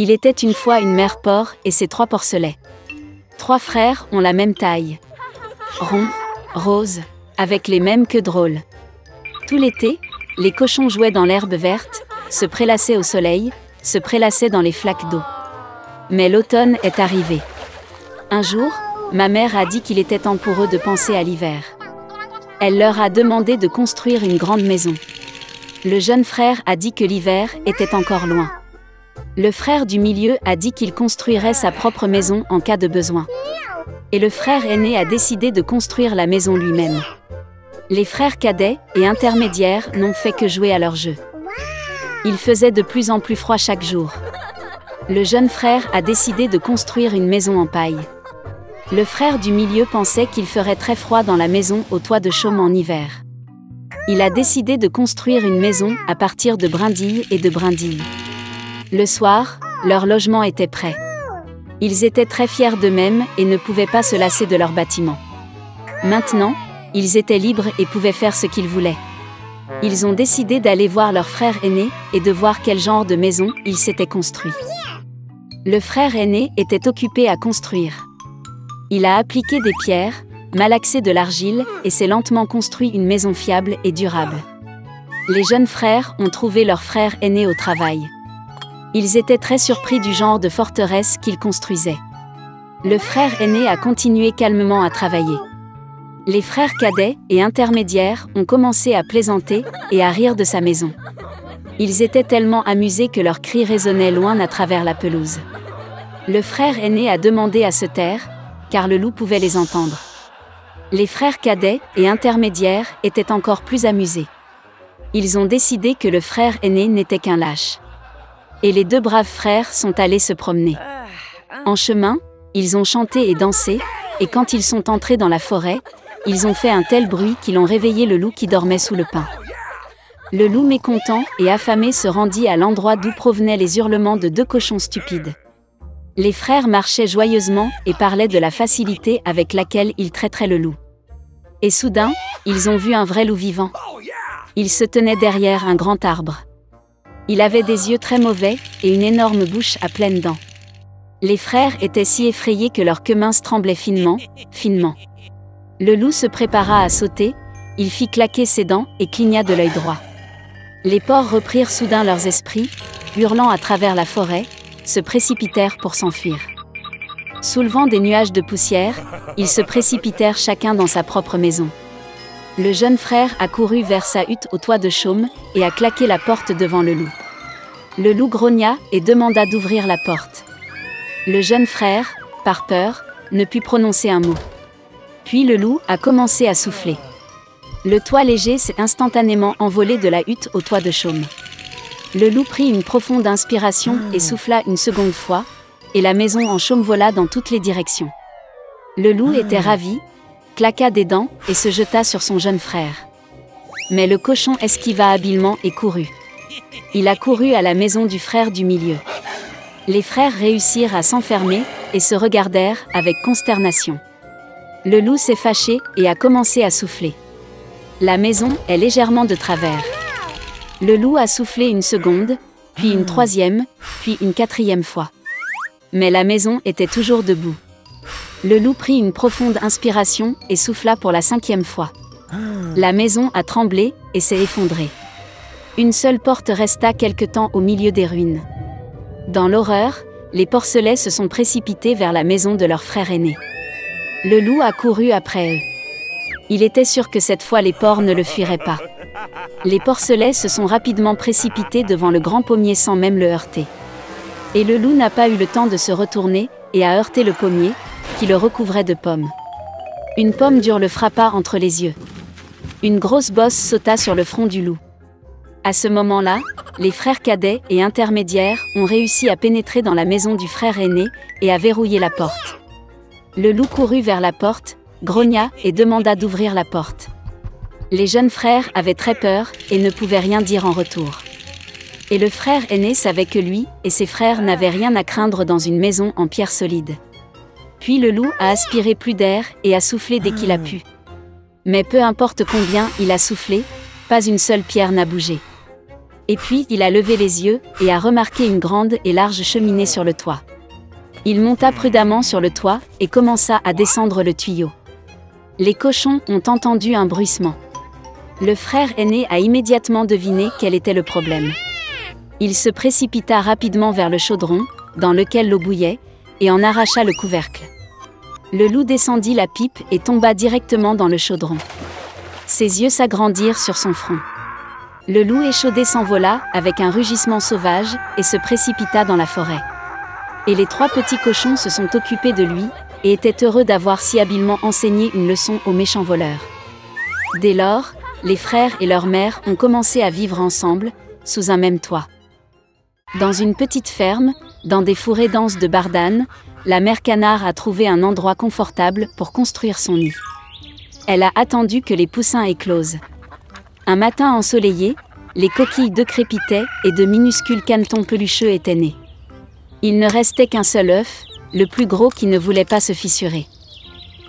Il était une fois une mère porc et ses 3 porcelets. 3 frères ont la même taille. Ronds, roses, avec les mêmes queues drôles. Tout l'été, les cochons jouaient dans l'herbe verte, se prélassaient au soleil, se prélassaient dans les flaques d'eau. Mais l'automne est arrivé. Un jour, ma mère a dit qu'il était temps pour eux de penser à l'hiver. Elle leur a demandé de construire une grande maison. Le jeune frère a dit que l'hiver était encore loin. Le frère du milieu a dit qu'il construirait sa propre maison en cas de besoin. Et le frère aîné a décidé de construire la maison lui-même. Les frères cadets et intermédiaires n'ont fait que jouer à leur jeu. Il faisait de plus en plus froid chaque jour. Le jeune frère a décidé de construire une maison en paille. Le frère du milieu pensait qu'il ferait très froid dans la maison au toit de chaume en hiver. Il a décidé de construire une maison à partir de brindilles et de brindilles. Le soir, leur logement était prêt. Ils étaient très fiers d'eux-mêmes et ne pouvaient pas se lasser de leur bâtiment. Maintenant, ils étaient libres et pouvaient faire ce qu'ils voulaient. Ils ont décidé d'aller voir leur frère aîné et de voir quel genre de maison il s'était construit. Le frère aîné était occupé à construire. Il a appliqué des pierres, malaxé de l'argile et s'est lentement construit une maison fiable et durable. Les jeunes frères ont trouvé leur frère aîné au travail. Ils étaient très surpris du genre de forteresse qu'il construisait. Le frère aîné a continué calmement à travailler. Les frères cadets et intermédiaires ont commencé à plaisanter et à rire de sa maison. Ils étaient tellement amusés que leurs cris résonnaient loin à travers la pelouse. Le frère aîné a demandé à se taire, car le loup pouvait les entendre. Les frères cadets et intermédiaires étaient encore plus amusés. Ils ont décidé que le frère aîné n'était qu'un lâche. Et les 2 braves frères sont allés se promener. En chemin, ils ont chanté et dansé, et quand ils sont entrés dans la forêt, ils ont fait un tel bruit qu'ils ont réveillé le loup qui dormait sous le pin. Le loup mécontent et affamé se rendit à l'endroit d'où provenaient les hurlements de 2 cochons stupides. Les frères marchaient joyeusement et parlaient de la facilité avec laquelle ils traiteraient le loup. Et soudain, ils ont vu un vrai loup vivant. Il se tenait derrière un grand arbre. Il avait des yeux très mauvais et une énorme bouche à pleines dents. Les frères étaient si effrayés que leurs queues minces tremblaient finement, finement. Le loup se prépara à sauter, il fit claquer ses dents et cligna de l'œil droit. Les porcs reprirent soudain leurs esprits, hurlant à travers la forêt, se précipitèrent pour s'enfuir. Soulevant des nuages de poussière, ils se précipitèrent chacun dans sa propre maison. Le jeune frère a couru vers sa hutte au toit de chaume et a claqué la porte devant le loup. Le loup grogna et demanda d'ouvrir la porte. Le jeune frère, par peur, ne put prononcer un mot. Puis le loup a commencé à souffler. Le toit léger s'est instantanément envolé de la hutte au toit de chaume. Le loup prit une profonde inspiration et souffla une seconde fois, et la maison en chaume vola dans toutes les directions. Le loup était ravi, claqua des dents et se jeta sur son jeune frère. Mais le cochon esquiva habilement et courut. Il a couru à la maison du frère du milieu. Les frères réussirent à s'enfermer et se regardèrent avec consternation. Le loup s'est fâché et a commencé à souffler. La maison est légèrement de travers. Le loup a soufflé une seconde, puis une 3e, puis une 4e fois. Mais la maison était toujours debout. Le loup prit une profonde inspiration et souffla pour la 5e fois. La maison a tremblé et s'est effondrée. Une seule porte resta quelque temps au milieu des ruines. Dans l'horreur, les porcelets se sont précipités vers la maison de leur frère aîné. Le loup a couru après eux. Il était sûr que cette fois les porcs ne le fuiraient pas. Les porcelets se sont rapidement précipités devant le grand pommier sans même le heurter. Et le loup n'a pas eu le temps de se retourner et a heurté le pommier, qui le recouvrait de pommes. Une pomme dure le frappa entre les yeux. Une grosse bosse sauta sur le front du loup. À ce moment-là, les frères cadets et intermédiaires ont réussi à pénétrer dans la maison du frère aîné et à verrouiller la porte. Le loup courut vers la porte, grogna et demanda d'ouvrir la porte. Les jeunes frères avaient très peur et ne pouvaient rien dire en retour. Et le frère aîné savait que lui et ses frères n'avaient rien à craindre dans une maison en pierre solide. Puis le loup a aspiré plus d'air et a soufflé dès qu'il a pu. Mais peu importe combien il a soufflé, pas une seule pierre n'a bougé. Et puis il a levé les yeux, et a remarqué une grande et large cheminée sur le toit. Il monta prudemment sur le toit, et commença à descendre le tuyau. Les cochons ont entendu un bruissement. Le frère aîné a immédiatement deviné quel était le problème. Il se précipita rapidement vers le chaudron, dans lequel l'eau bouillait, et en arracha le couvercle. Le loup descendit la pipe et tomba directement dans le chaudron. Ses yeux s'agrandirent sur son front. Le loup échaudé s'envola, avec un rugissement sauvage, et se précipita dans la forêt. Et les 3 petits cochons se sont occupés de lui, et étaient heureux d'avoir si habilement enseigné une leçon aux méchants voleurs. Dès lors, les frères et leur mère ont commencé à vivre ensemble, sous un même toit. Dans une petite ferme, dans des fourrés denses de bardanes, la mère canard a trouvé un endroit confortable pour construire son nid. Elle a attendu que les poussins éclosent. Un matin ensoleillé, les coquilles d'œufs crépitaient et de minuscules canetons pelucheux étaient nés. Il ne restait qu'un seul œuf, le plus gros qui ne voulait pas se fissurer.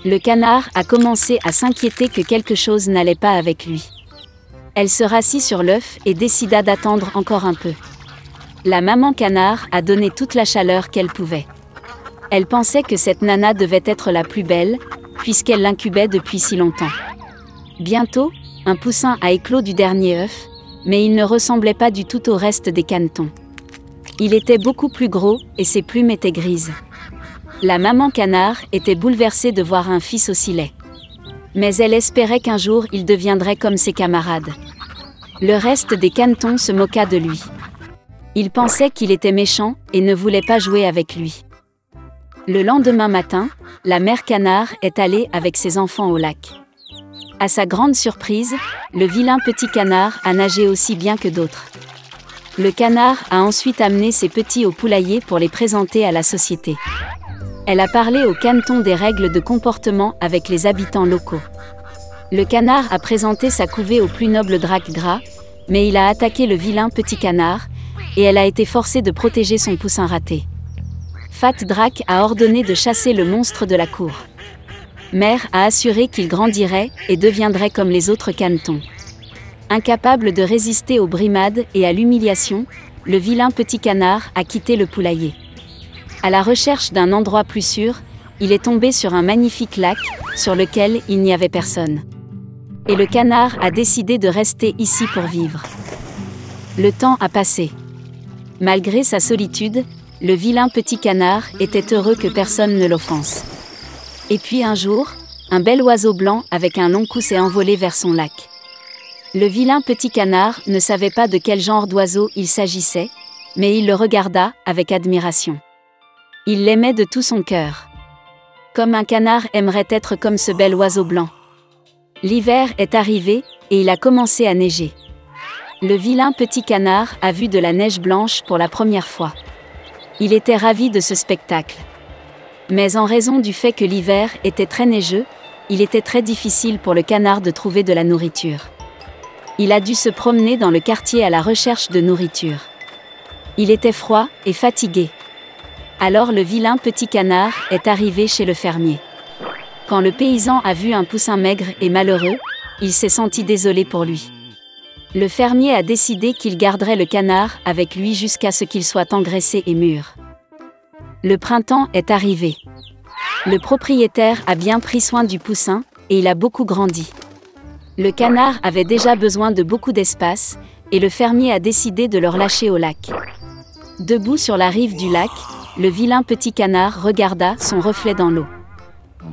Le canard a commencé à s'inquiéter que quelque chose n'allait pas avec lui. Elle se rassit sur l'œuf et décida d'attendre encore un peu. La maman canard a donné toute la chaleur qu'elle pouvait. Elle pensait que cette nana devait être la plus belle, puisqu'elle l'incubait depuis si longtemps. Bientôt, un poussin a éclos du dernier œuf, mais il ne ressemblait pas du tout au reste des canetons. Il était beaucoup plus gros, et ses plumes étaient grises. La maman canard était bouleversée de voir un fils aussi laid. Mais elle espérait qu'un jour il deviendrait comme ses camarades. Le reste des canetons se moqua de lui. Il pensait qu'il était méchant, et ne voulait pas jouer avec lui. Le lendemain matin, la mère canard est allée avec ses enfants au lac. À sa grande surprise, le vilain petit canard a nagé aussi bien que d'autres. Le canard a ensuite amené ses petits au poulailler pour les présenter à la société. Elle a parlé aux canetons des règles de comportement avec les habitants locaux. Le canard a présenté sa couvée au plus noble drac gras, mais il a attaqué le vilain petit canard, et elle a été forcée de protéger son poussin raté. Fat Drac a ordonné de chasser le monstre de la cour. Mère a assuré qu'il grandirait et deviendrait comme les autres canetons. Incapable de résister aux brimades et à l'humiliation, le vilain petit canard a quitté le poulailler. À la recherche d'un endroit plus sûr, il est tombé sur un magnifique lac, sur lequel il n'y avait personne. Et le canard a décidé de rester ici pour vivre. Le temps a passé. Malgré sa solitude, le vilain petit canard était heureux que personne ne l'offense. Et puis un jour, un bel oiseau blanc avec un long cou s'est envolé vers son lac. Le vilain petit canard ne savait pas de quel genre d'oiseau il s'agissait, mais il le regarda avec admiration. Il l'aimait de tout son cœur. Comme un canard aimerait être comme ce bel oiseau blanc. L'hiver est arrivé, et il a commencé à neiger. Le vilain petit canard a vu de la neige blanche pour la première fois. Il était ravi de ce spectacle. Mais en raison du fait que l'hiver était très neigeux, il était très difficile pour le canard de trouver de la nourriture. Il a dû se promener dans le quartier à la recherche de nourriture. Il était froid et fatigué. Alors le vilain petit canard est arrivé chez le fermier. Quand le paysan a vu un poussin maigre et malheureux, il s'est senti désolé pour lui. Le fermier a décidé qu'il garderait le canard avec lui jusqu'à ce qu'il soit engraissé et mûr. Le printemps est arrivé. Le propriétaire a bien pris soin du poussin, et il a beaucoup grandi. Le canard avait déjà besoin de beaucoup d'espace, et le fermier a décidé de le relâcher au lac. Debout sur la rive du lac, le vilain petit canard regarda son reflet dans l'eau.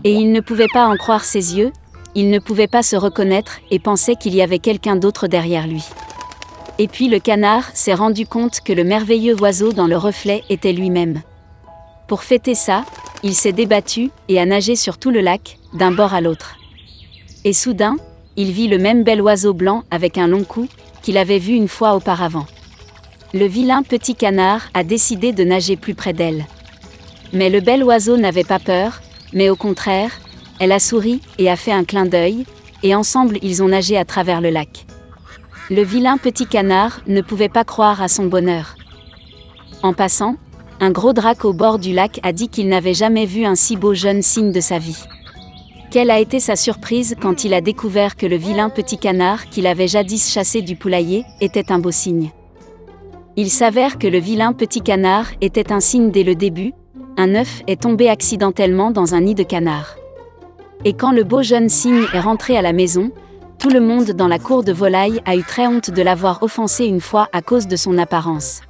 Et il ne pouvait pas en croire ses yeux, il ne pouvait pas se reconnaître et pensait qu'il y avait quelqu'un d'autre derrière lui. Et puis le canard s'est rendu compte que le merveilleux oiseau dans le reflet était lui-même. Pour fêter ça, il s'est débattu et a nagé sur tout le lac, d'un bord à l'autre. Et soudain, il vit le même bel oiseau blanc avec un long cou, qu'il avait vu une fois auparavant. Le vilain petit canard a décidé de nager plus près d'elle. Mais le bel oiseau n'avait pas peur, mais au contraire, elle a souri et a fait un clin d'œil, et ensemble ils ont nagé à travers le lac. Le vilain petit canard ne pouvait pas croire à son bonheur. En passant, un gros drac au bord du lac a dit qu'il n'avait jamais vu un si beau jeune cygne de sa vie. Quelle a été sa surprise quand il a découvert que le vilain petit canard qu'il avait jadis chassé du poulailler était un beau cygne. Il s'avère que le vilain petit canard était un cygne dès le début, un œuf est tombé accidentellement dans un nid de canard. Et quand le beau jeune cygne est rentré à la maison, tout le monde dans la cour de volaille a eu très honte de l'avoir offensé une fois à cause de son apparence.